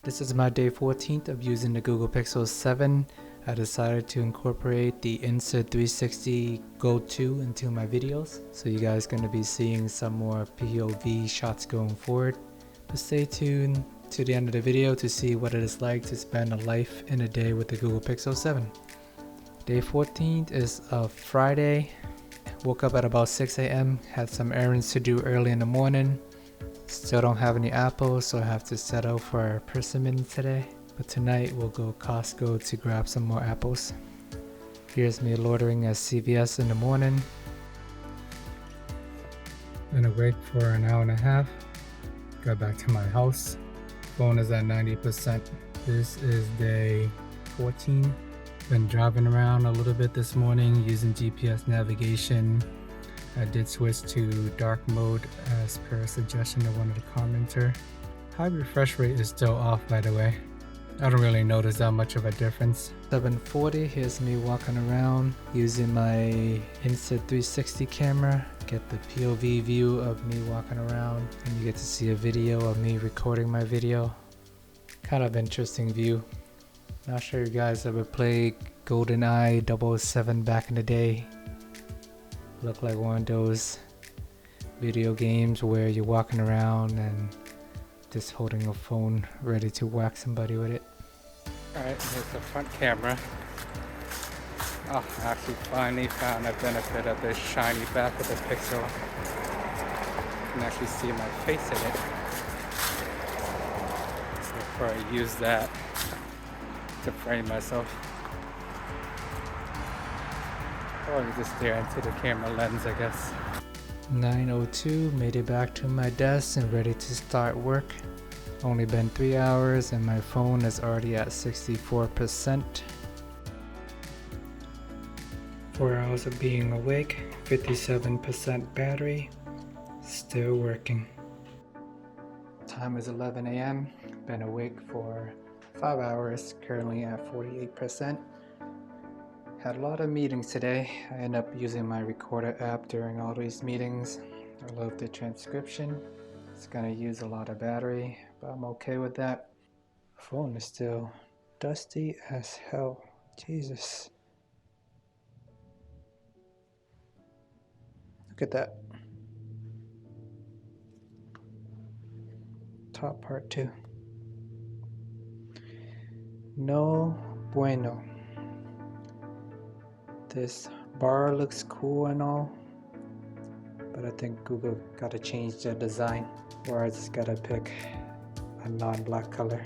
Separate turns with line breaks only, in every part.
This is my day 14th of using the Google Pixel 7. I decided to incorporate the Insta360 Go 2 into my videos. So you guys are going to be seeing some more POV shots going forward. But stay tuned to the end of the video to see what it is like to spend a life in a day with the Google Pixel 7. Day 14th is a Friday. Woke up at about 6 a.m. Had some errands to do early in the morning. Still don't have any apples, so I have to settle for persimmons today. But tonight we'll go Costco to grab some more apples. Here's me loitering at CVS in the morning. Been awake for an hour and a half. Got back to my house. Phone is at 90%. This is day 14. Been driving around a little bit this morning using GPS navigation. I did switch to dark mode as per a suggestion of one of the commenter. High refresh rate is still off, by the way. I don't really notice that much of a difference. 7:40, here's me walking around using my Insta360 camera. Get the POV view of me walking around, and you get to see a video of me recording my video. Kind of interesting view. Not sure you guys ever played GoldenEye 007 back in the day. Look like one of those video games where you're walking around and just holding a phone ready to whack somebody with it. Alright, here's the front camera. Oh, I actually finally found the benefit of this shiny back of the Pixel. You can actually see my face in it. So before I use that to frame myself. Or you just stare into the camera lens, I guess. 9:02, made it back to my desk and ready to start work. Only been 3 hours and my phone is already at 64%. 4 hours of being awake, 57% battery, still working. Time is 11 a.m. Been awake for 5 hours, currently at 48%. Had a lot of meetings today. I end up using my recorder app during all these meetings. I love the transcription. It's gonna use a lot of battery, but I'm okay with that. Phone is still dusty as hell. Jesus. Look at that. Top part too. No bueno. This bar looks cool and all, but I think Google gotta change their design, or I just gotta pick a non-black color.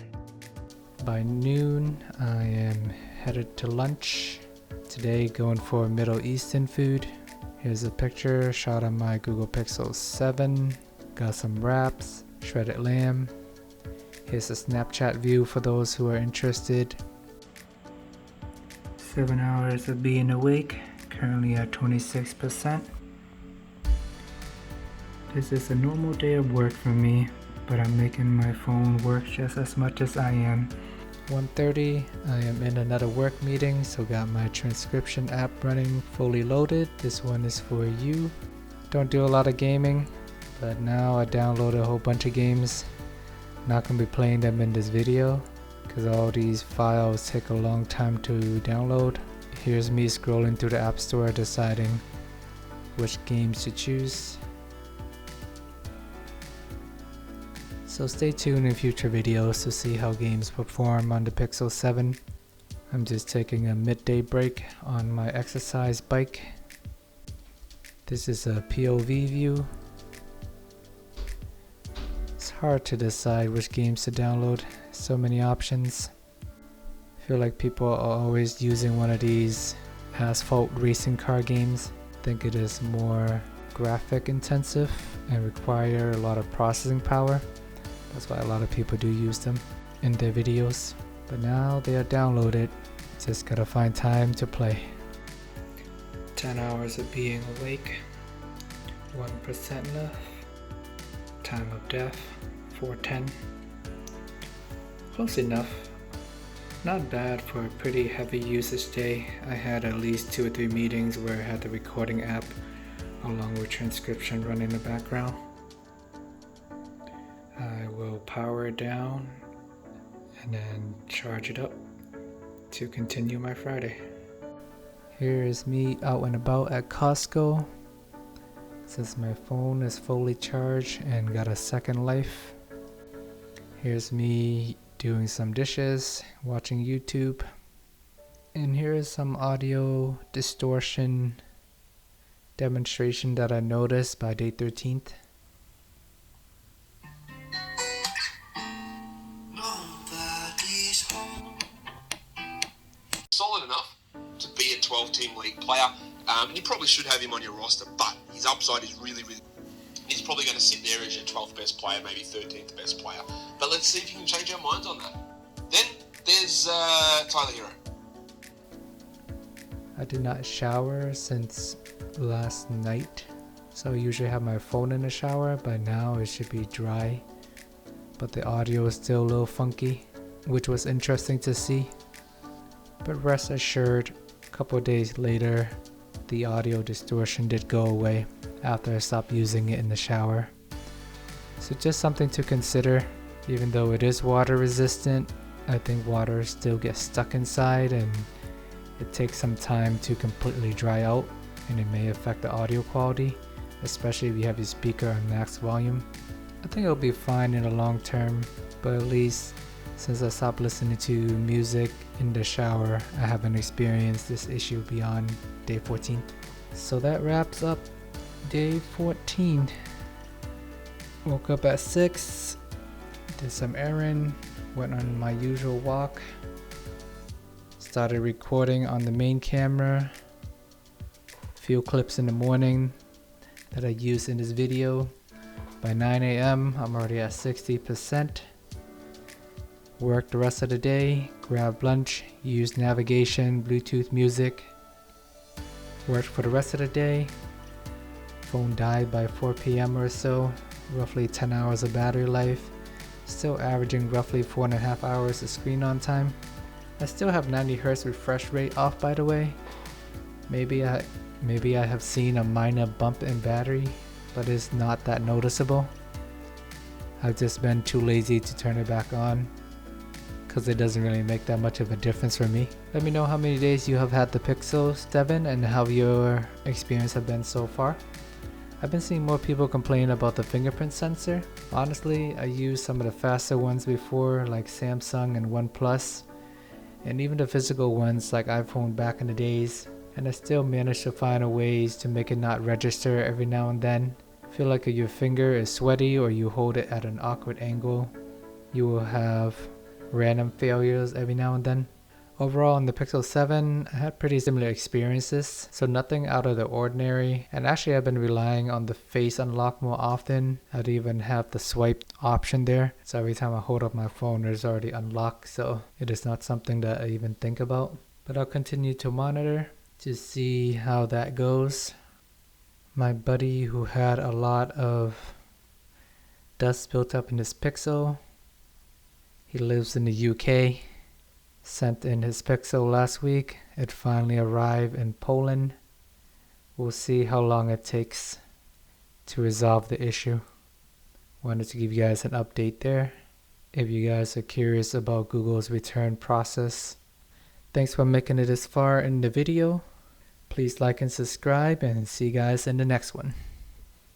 By noon, I am headed to lunch. Today going for Middle Eastern food. Here's a picture shot on my Google Pixel 7. Got some wraps, shredded lamb. Here's a Snapchat view for those who are interested. 7 hours of being awake, currently at 26%. This is a normal day of work for me, but I'm making my phone work just as much as I am. 1:30, I am in another work meeting, so got my transcription app running fully loaded. This one is for you. Don't do a lot of gaming, but now I downloaded a whole bunch of games. Not gonna be playing them in this video, because all these files take a long time to download. Here's me scrolling through the App Store deciding which games to choose. So stay tuned in future videos to see how games perform on the Pixel 7. I'm just taking a midday break on my exercise bike. This is a POV view. It's hard to decide which games to download. So many options. I feel like people are always using one of these asphalt racing car games. I think it is more graphic intensive and require a lot of processing power. That's why a lot of people do use them in their videos. But now they are downloaded. Just gotta find time to play. 10 hours of being awake. 1% left. Time of death, 4:10. Close enough. Not bad for a pretty heavy usage day. I had at least 2 or 3 meetings where I had the recording app along with transcription running in the background. I will power it down and then charge it up to continue my Friday. Here is me out and about at Costco. Since my phone is fully charged and got a second life. Here's me doing some dishes, watching YouTube. And here is some audio distortion demonstration that I noticed by day 13th.
Solid enough to be a 12-team league player, and you probably should have him on your roster, but his upside is really, really... He's probably going to sit there as your 12th best player, maybe 13th best player. But let's see if you can change our minds on that. Then there's Tyler Hero.
I did not shower since last night, so I usually have my phone in the shower. By now it should be dry, but the audio is still a little funky, which was interesting to see. But rest assured, a couple of days later, the audio distortion did go away after I stopped using it in the shower. So just something to consider. Even though it is water resistant, I think water still gets stuck inside and it takes some time to completely dry out, and it may affect the audio quality, especially if you have your speaker on max volume. I think it'll be fine in the long term, but at least since I stopped listening to music in the shower, I haven't experienced this issue beyond day 14. So that wraps up day 14. Woke up at 6, did some errand, went on my usual walk, started recording on the main camera, few clips in the morning that I used in this video. By 9 a.m. I'm already at 60%. Worked the rest of the day, grabbed lunch, used navigation, Bluetooth music. Worked for the rest of the day. Phone died by 4 p.m. or so, roughly 10 hours of battery life. Still averaging roughly 4.5 hours of screen on time. I still have 90 Hz refresh rate off, by the way. Maybe I have seen a minor bump in battery, but it's not that noticeable. I've just been too lazy to turn it back on, because it doesn't really make that much of a difference for me. Let me know how many days you have had the Pixel, Devin, and how your experience have been so far. I've been seeing more people complain about the fingerprint sensor. Honestly, I used some of the faster ones before, like Samsung and OnePlus, and even the physical ones like iPhone back in the days, and I still managed to find a ways to make it not register every now and then. Feel like if your finger is sweaty or you hold it at an awkward angle, you will have random failures every now and then. Overall, on the Pixel 7, I had pretty similar experiences, so nothing out of the ordinary. And actually, I've been relying on the face unlock more often. I'd even have the swipe option there, so every time I hold up my phone, it's already unlocked, so it is not something that I even think about. But I'll continue to monitor to see how that goes. My buddy who had a lot of dust built up in his Pixel, he lives in the UK, sent in his Pixel last week. It finally arrived in Poland. We'll see how long it takes to resolve the issue. Wanted to give you guys an update there. If you guys are curious about Google's return process. Thanks for making it this far in the video. Please like and subscribe, and see you guys in the next one.